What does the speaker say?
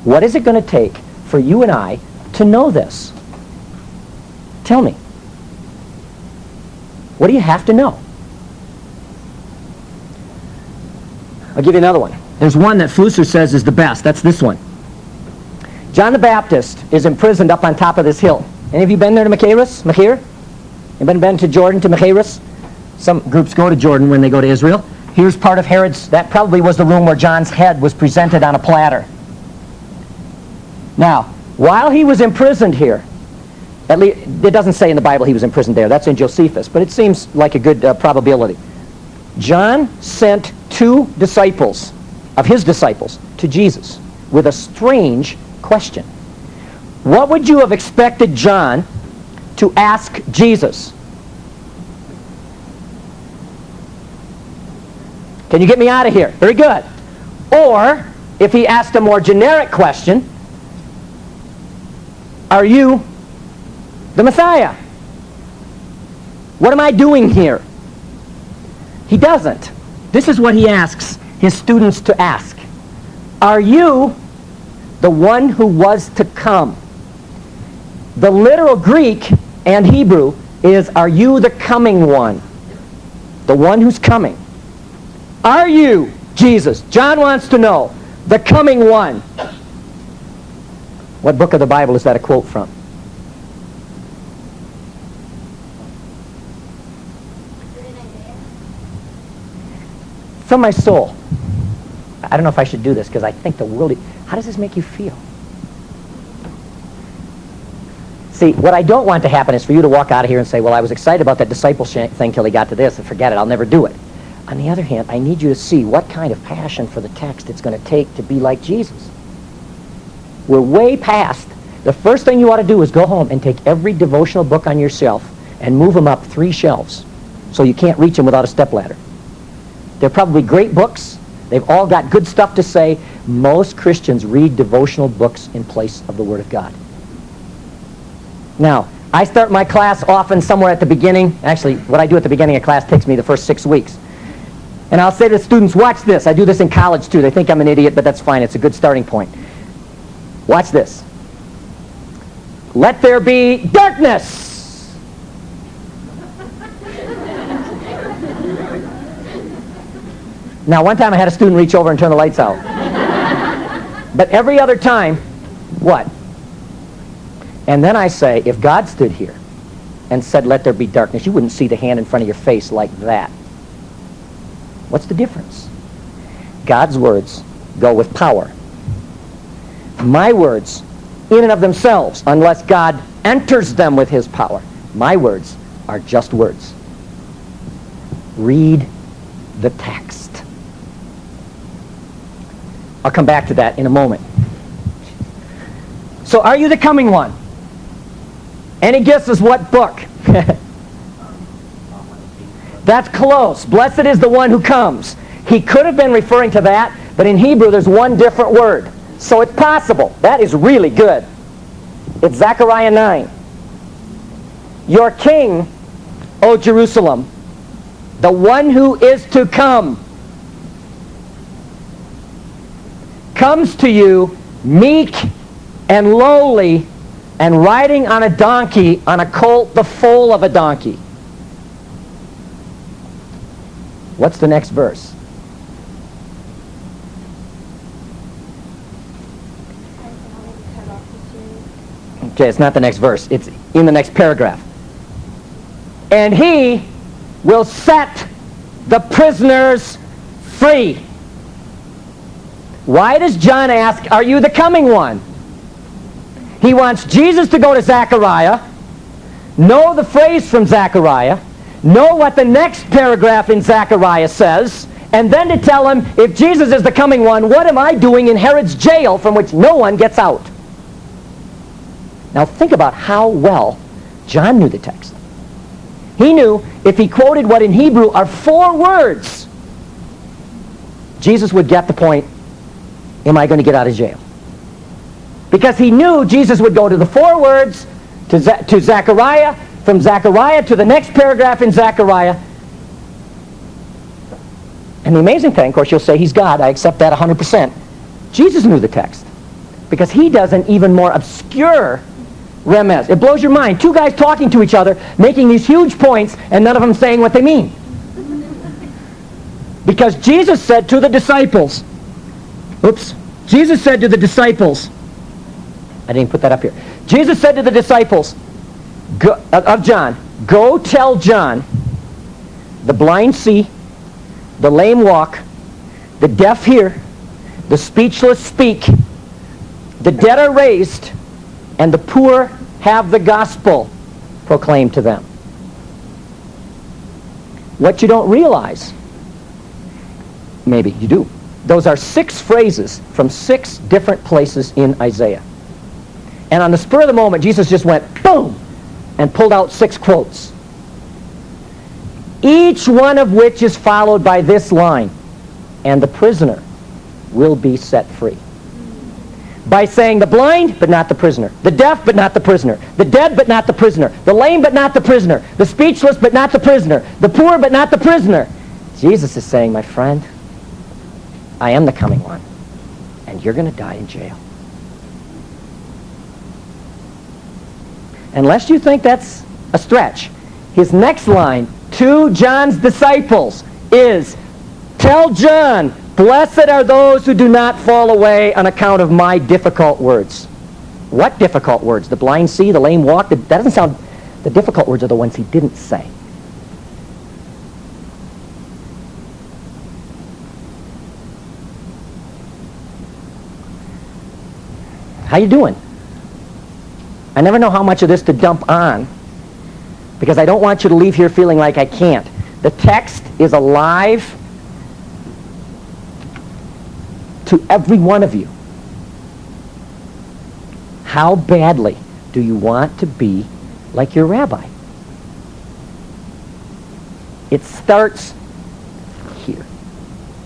What is it going to take for you and I to know this? Tell me. What do you have to know? I'll give you another one. There's one that Flusser says is the best. That's this one. John the Baptist is imprisoned up on top of this hill. Any of you been there to Machir? Anybody been to Jordan, to Machaerus? Some groups go to Jordan when they go to Israel. Here's part of Herod's, that probably was the room where John's head was presented on a platter. Now, while he was imprisoned here, at least, it doesn't say in the Bible he was imprisoned there. That's in Josephus, but it seems like a good probability. John sent 2 disciples, of his disciples, to Jesus with a strange question. What would you have expected John to ask Jesus? Can you get me out of here? Very good. Or, if he asked a more generic question, are you the Messiah? What am I doing here? He doesn't. This is what he asks his students to ask. Are you the one who was to come? The literal Greek and Hebrew is, are you the coming one? The one who's coming. Are you Jesus? John wants to know. The coming one. What book of the Bible is that a quote from? From my soul. I don't know if I should do this because I think the world... How does this make you feel? See, what I don't want to happen is for you to walk out of here and say, well, I was excited about that discipleship thing till he got to this, and forget it, I'll never do it. On the other hand, I need you to see what kind of passion for the text it's going to take to be like Jesus. We're way past. The first thing you ought to do is go home and take every devotional book on your shelf and move them up 3 shelves so you can't reach them without a stepladder. They're probably great books. They've all got good stuff to say. Most Christians read devotional books in place of the Word of God. Now, I start my class often somewhere at the beginning. Actually, what I do at the beginning of class takes me the first 6 weeks. And I'll say to the students, watch this. I do this in college too. They think I'm an idiot, but that's fine. It's a good starting point. Watch this. Let there be darkness. Now, one time I had a student reach over and turn the lights out. But every other time, what? And then I say, if God stood here and said, let there be darkness, you wouldn't see the hand in front of your face like that. What's the difference? God's words go with power. My words, in and of themselves, unless God enters them with his power, my words are just words. Read the text. I'll come back to that in a moment. So, are you the coming one? Any guesses what book? That's close. Blessed is the one who comes. He could have been referring to that, but in Hebrew there's one different word. So it's possible. That is really good. It's Zechariah 9. Your king, O Jerusalem, the one who is to come, comes to you meek and lowly and riding on a donkey, on a colt, the foal of a donkey. What's the next verse? Okay, it's not the next verse. It's in the next paragraph. And he will set the prisoners free. Why does John ask, are you the coming one? He wants Jesus to go to Zechariah, know the phrase from Zechariah, know what the next paragraph in Zechariah says, and then to tell him, if Jesus is the coming one, what am I doing in Herod's jail from which no one gets out? Now think about how well John knew the text. He knew if he quoted what in Hebrew are 4 words, Jesus would get the point, am I going to get out of jail? Because he knew Jesus would go to the 4 words, to Zechariah, from Zechariah to the next paragraph in Zechariah. And the amazing thing, of course, you'll say, he's God. I accept that 100%. Jesus knew the text. Because he does an even more obscure remez. It blows your mind. Two guys talking to each other, making these huge points, and none of them saying what they mean. Because Jesus said to the disciples, Jesus said to the disciples, I didn't put that up here. Jesus said to the disciples of John, go tell John, the blind see, the lame walk, the deaf hear, the speechless speak, the dead are raised, and the poor have the gospel proclaimed to them. What you don't realize, maybe you do, those are 6 phrases from 6 different places in Isaiah. And on the spur of the moment, Jesus just went, boom, and pulled out 6 quotes. Each one of which is followed by this line, and the prisoner will be set free. By saying the blind, but not the prisoner. The deaf, but not the prisoner. The dead, but not the prisoner. The lame, but not the prisoner. The speechless, but not the prisoner. The poor, but not the prisoner. Jesus is saying, my friend, I am the coming one, and you're going to die in jail. Unless you think that's a stretch, his next line to John's disciples is, tell John, blessed are those who do not fall away on account of my difficult words. What difficult words? The blind see, the lame walk? That doesn't sound... The difficult words are the ones he didn't say. How you doing? I never know how much of this to dump on, because I don't want you to leave here feeling like I can't. The text is alive to every one of you. How badly do you want to be like your rabbi? It starts